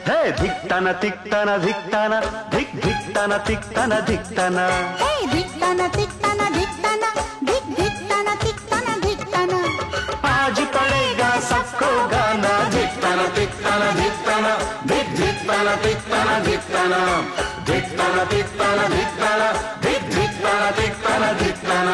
ಹೇ ಧಿಕ್ತನ ತಿಕ್ತನ ಧಿಕ್ತನ ಧಿಕ್ ಧಿಕ್ತನ ತಿಕ್ತನ ಧಿಕ್ತನ ಹೇ ಧಿಕ್ತನ ತಿಕ್ತನ ಧಿಕ್ತನ ಧಿಕ್ ಧಿಕ್ತನ ತಿಕ್ತನ ಧಿಕ್ತನ आज पड़ेगा सबको गाना धिक्तन तिक्तन धिक्तन धिक धिक्तन तिक्तन धिक्तन धिक्तन तिक्तन धिक्तन धिक धिक्तन तिक्तन धिक्तन